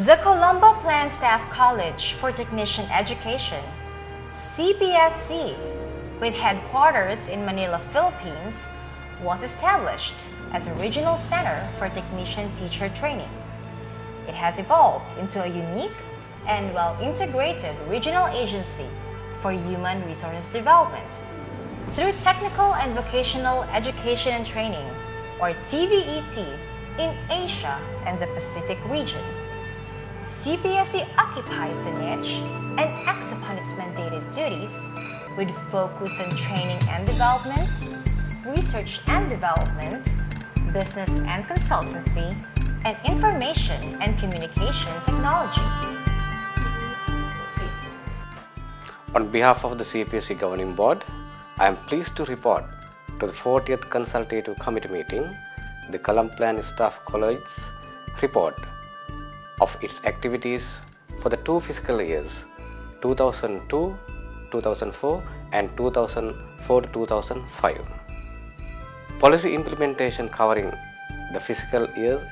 The Colombo Plant Staff College for Technician Education, CPSC, with headquarters in Manila, Philippines, was established as a regional center for technician teacher training. It has evolved into a unique and well-integrated regional agency for human resources development through technical and vocational education and training, or TVET, in Asia and the Pacific region. CPSC occupies a niche and acts upon its mandated duties with focus on training and development, research and development, business and consultancy, and information and communication technology. On behalf of the CPSC Governing Board, I am pleased to report to the 40th Consultative Committee meeting the Colombo Plant Staff College's report of its activities for the 2 fiscal years 2002-2004 and 2004-2005. Policy implementation covering the fiscal years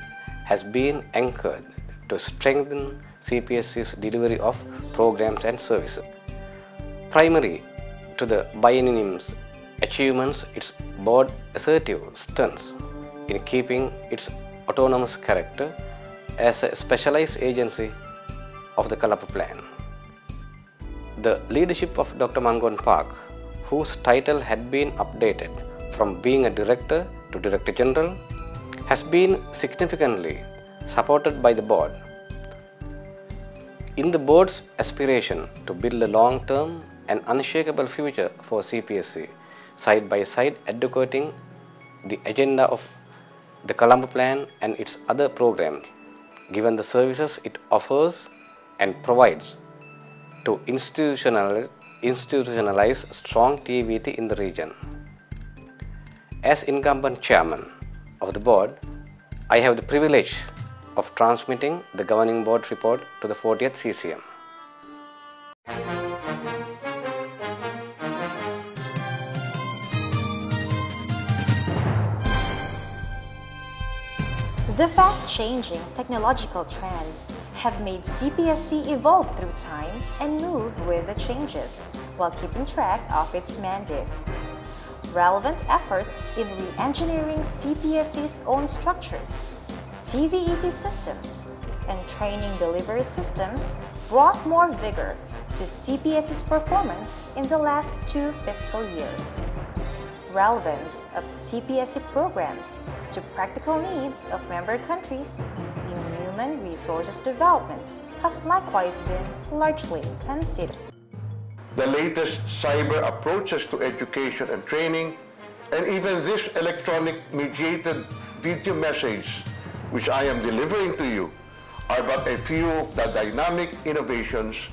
has been anchored to strengthen CPSC's delivery of programs and services. Primary to the biennium's achievements, its board assertive stance in keeping its autonomous character as a specialized agency of the Colombo Plan. The leadership of Dr. Man-Gon, whose title had been updated from being a director to Director General, has been significantly supported by the board. In the board's aspiration to build a long-term and unshakable future for CPSC, side by side advocating the agenda of the Colombo Plan and its other programs, given the services it offers and provides to institutionalize strong TVT in the region. As incumbent chairman of the board, I have the privilege of transmitting the Governing Board report to the 40th CCM. The fast-changing technological trends have made CPSC evolve through time and move with the changes while keeping track of its mandate. Relevant efforts in re-engineering CPSC's own structures, TVET systems, and training delivery systems brought more vigor to CPSC's performance in the last 2 fiscal years. Relevance of CPSC programs to practical needs of member countries in human resources development has likewise been largely considered. The latest cyber approaches to education and training, and even this electronic mediated video message which I am delivering to you, are but a few of the dynamic innovations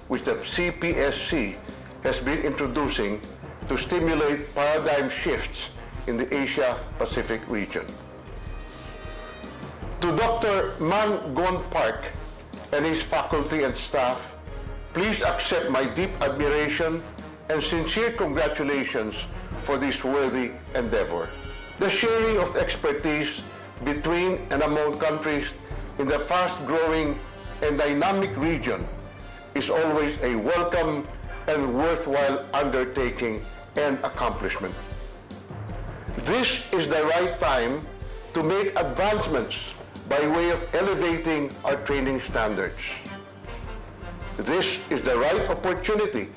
which the CPSC has been introducing to stimulate paradigm shifts in the Asia-Pacific region. To Dr. Man-Gon and his faculty and staff, please accept my deep admiration and sincere congratulations for this worthy endeavor. The sharing of expertise between and among countries in the fast-growing and dynamic region is always a welcome and worthwhile undertaking and accomplishment. This is the right time to make advancements by way of elevating our training standards. This is the right opportunity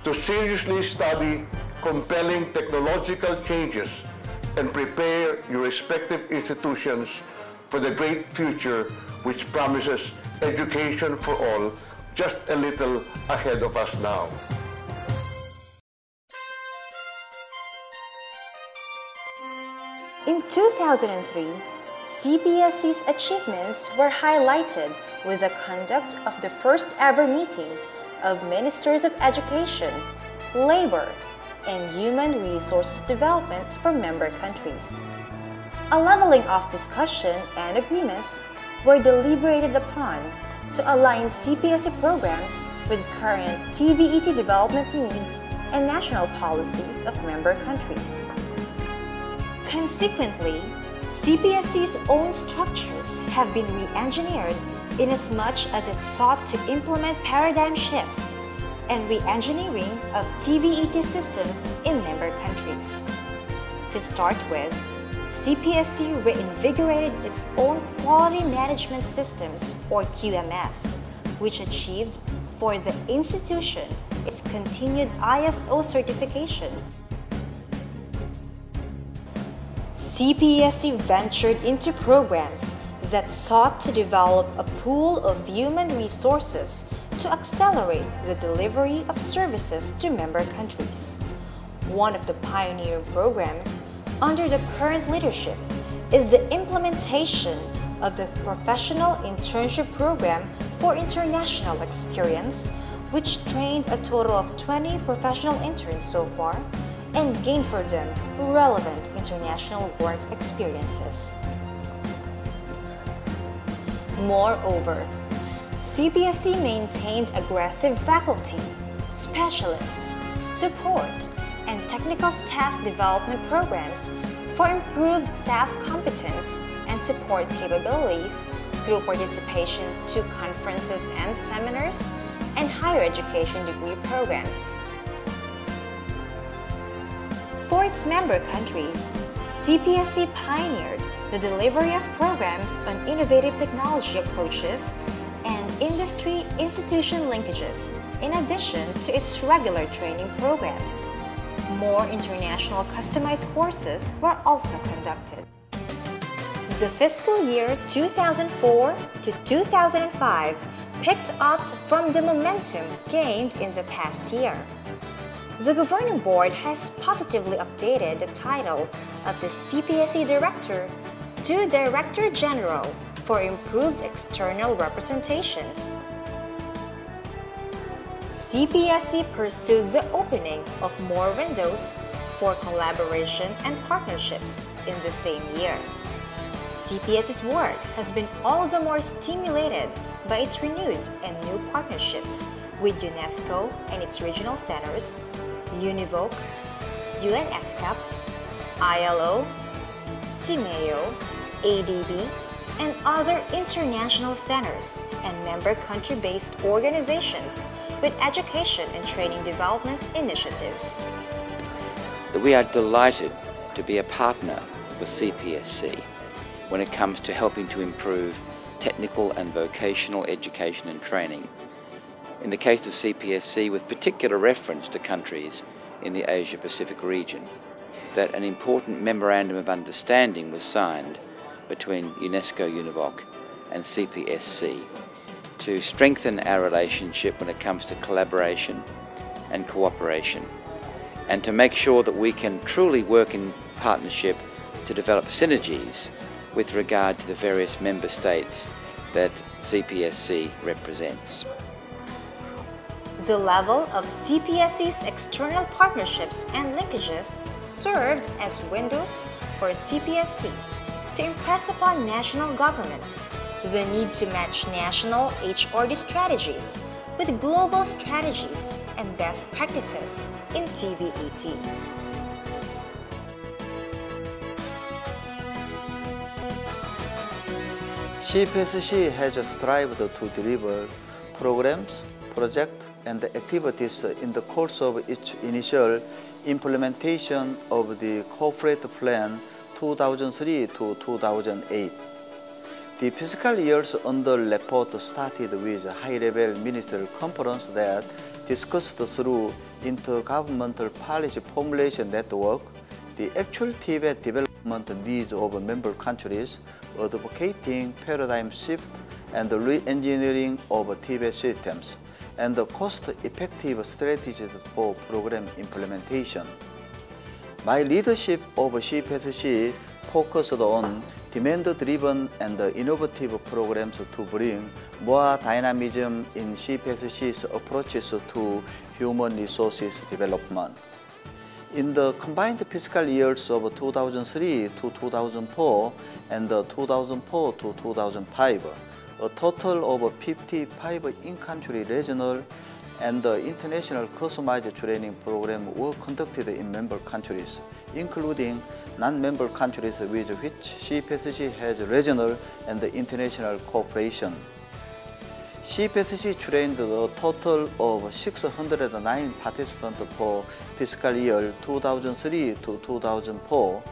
to seriously study compelling technological changes and prepare your respective institutions for the great future which promises education for all just a little ahead of us now. In 2003, CPSC's achievements were highlighted with the conduct of the first ever meeting of Ministers of Education, Labor, and Human Resources Development for member countries. A leveling of discussion and agreements were deliberated upon to align CPSC programs with current TVET development needs and national policies of member countries. Consequently, CPSC's own structures have been re-engineered inasmuch as it sought to implement paradigm shifts and re-engineering of TVET systems in member countries. To start with, CPSC reinvigorated its own quality management systems, or QMS, which achieved for the institution its continued ISO certification. CPSC ventured into programs that sought to develop a pool of human resources to accelerate the delivery of services to member countries. One of the pioneer programs under the current leadership is the implementation of the Professional Internship Program for International Experience, which trained a total of 20 professional interns so far and gained for them relevant international work experiences. Moreover, CPSC maintained aggressive faculty, specialists, support, and technical staff development programs for improved staff competence and support capabilities through participation to conferences and seminars and higher education degree programs. For its member countries, CPSC pioneered the delivery of programs on innovative technology approaches and industry-institution linkages, in addition to its regular training programs. More international customized courses were also conducted. The fiscal year 2004 to 2005 picked up from the momentum gained in the past year. The Governing Board has positively updated the title of the CPSC Director to Director General for improved external representations. CPSC pursues the opening of more windows for collaboration and partnerships in the same year. CPSC's work has been all the more stimulated by its renewed and new partnerships with UNESCO and its regional centers, UNIVOC, UNESCAP, ILO, CIMEO, ADB, and other international centers and member country-based organizations with education and training development initiatives. We are delighted to be a partner with CPSC when it comes to helping to improve technical and vocational education and training. In the case of CPSC, with particular reference to countries in the Asia-Pacific region, that an important memorandum of understanding was signed between UNESCO, UNIVOC and CPSC to strengthen our relationship when it comes to collaboration and cooperation, and to make sure that we can truly work in partnership to develop synergies with regard to the various member states that CPSC represents. The level of CPSC's external partnerships and linkages served as windows for CPSC to impress upon national governments the need to match national HRD strategies with global strategies and best practices in TVET. CPSC has strived to deliver programs, projects, and activities in the course of its initial implementation of the Corporate Plan 2003 to 2008. The fiscal years under report started with a high-level ministerial conference that discussed through Inter-Governmental policy formulation network the actual Tibet development needs of member countries, advocating paradigm shift and re-engineering of Tibet systems, and the cost-effective strategies for program implementation. My leadership of CPSC focused on demand-driven and innovative programs to bring more dynamism in CPSC's approaches to human resources development. In the combined fiscal years of 2003 to 2004 and 2004 to 2005, a total of 55 in-country regional and international customized training programs were conducted in member countries, including non-member countries with which CPSC has regional and international cooperation. CPSC trained a total of 609 participants for fiscal year 2003 to 2004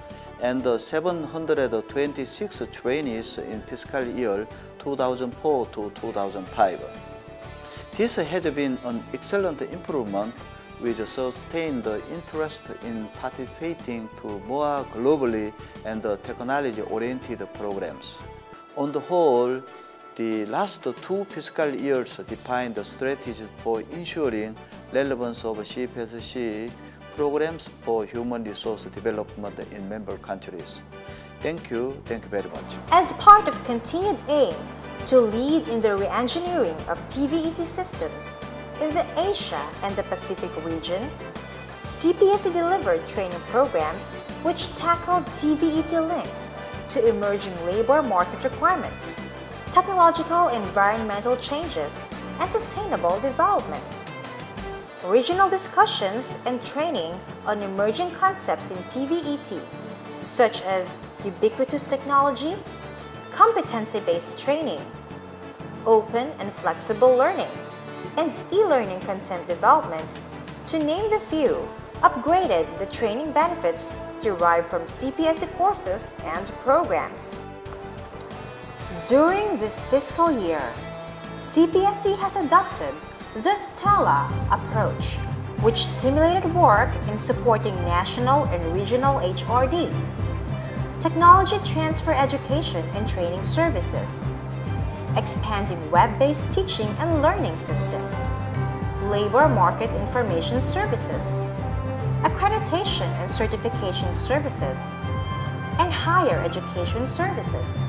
and 726 trainees in fiscal year 2004 to 2005. This has been an excellent improvement with sustained interest in participating to more globally and technology-oriented programs. On the whole, the last two fiscal years defined the strategies for ensuring relevance of CPSC programs for human resource development in member countries. Thank you very much. As part of continued aim to lead in the re-engineering of TVET systems in the Asia and the Pacific region, CPSC delivered training programs which tackled TVET links to emerging labor market requirements, technological and environmental changes, and sustainable development. Regional discussions and training on emerging concepts in TVET, such as ubiquitous technology, competency-based training, open and flexible learning, and e-learning content development, to name the few, upgraded the training benefits derived from CPSC courses and programs. During this fiscal year, CPSC has adopted the Stella approach, which stimulated work in supporting national and regional HRD, technology transfer education and training services, expanding web-based teaching and learning system, labor market information services, accreditation and certification services, and higher education services.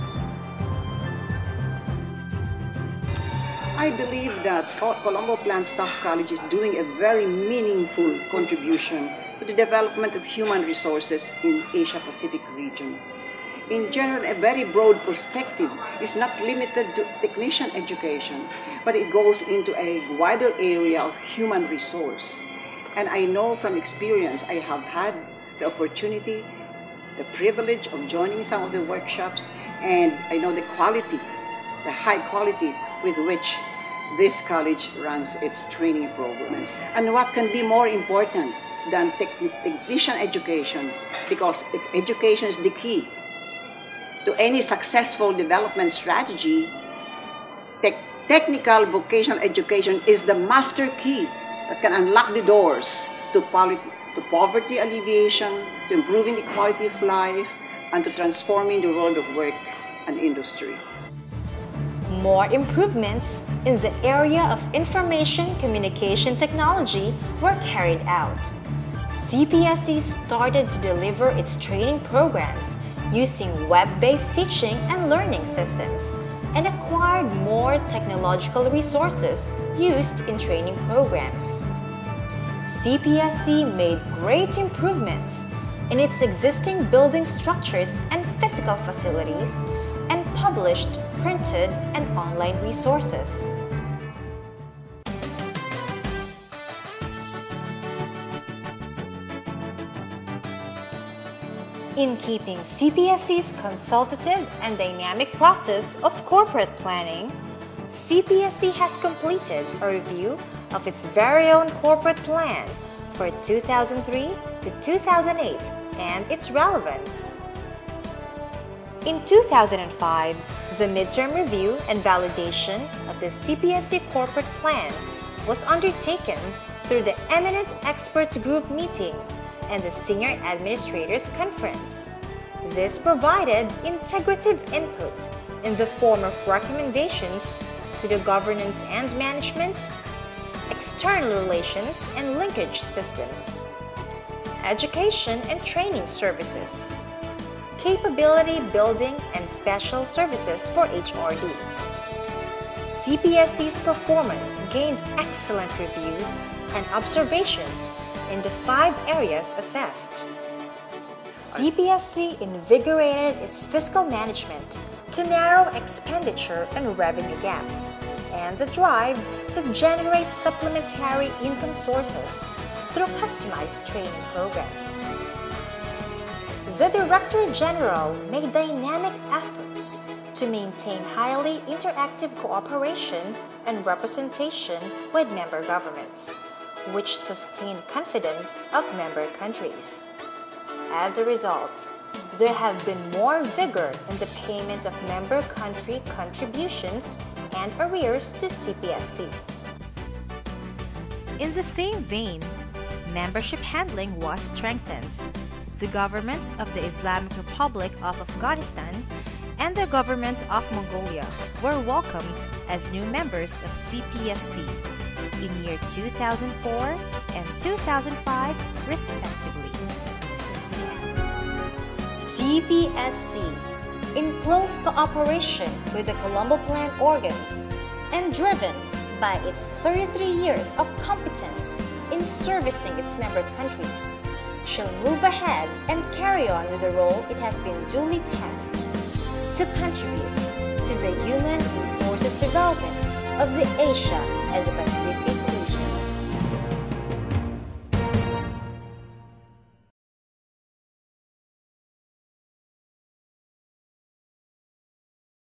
I believe that Colombo Plant Staff College is doing a very meaningful contribution to the development of human resources in Asia-Pacific region. In general, a very broad perspective is not limited to technician education, but it goes into a wider area of human resource. And I know from experience, I have had the opportunity, the privilege of joining some of the workshops, and I know the quality, the high quality with which this college runs its training programs. And what can be more important than technician education, because education is the key to any successful development strategy. Technical vocational education is the master key that can unlock the doors to poverty alleviation, to improving the quality of life, and to transforming the world of work and industry. More improvements in the area of information communication technology were carried out. CPSC started to deliver its training programs using web-based teaching and learning systems, and acquired more technological resources used in training programs. CPSC made great improvements in its existing building structures and physical facilities, and published printed and online resources. In keeping CPSC's consultative and dynamic process of corporate planning, CPSC has completed a review of its very own corporate plan for 2003 to 2008 and its relevance. In 2005, The midterm review and validation of the CPSC corporate plan was undertaken through the Eminent Experts Group meeting and the Senior Administrators Conference. This provided integrative input in the form of recommendations to the governance and management, external relations and linkage systems, education and training services, capability building and special services for HRD. CPSC's performance gained excellent reviews and observations in the 5 areas assessed. CPSC invigorated its fiscal management to narrow expenditure and revenue gaps, and the drive to generate supplementary income sources through customized training programs. The Director General made dynamic efforts to maintain highly interactive cooperation and representation with member governments, which sustained confidence of member countries. As a result, there have been more vigor in the payment of member country contributions and arrears to CPSC. In the same vein, membership handling was strengthened. The government of the Islamic Republic of Afghanistan and the government of Mongolia were welcomed as new members of CPSC in year 2004 and 2005 respectively. CPSC, in close cooperation with the Colombo Plan organs and driven by its 33 years of competence in servicing its member countries, shall move ahead and carry on with the role it has been duly tasked to contribute to the human resources development of the Asia and the Pacific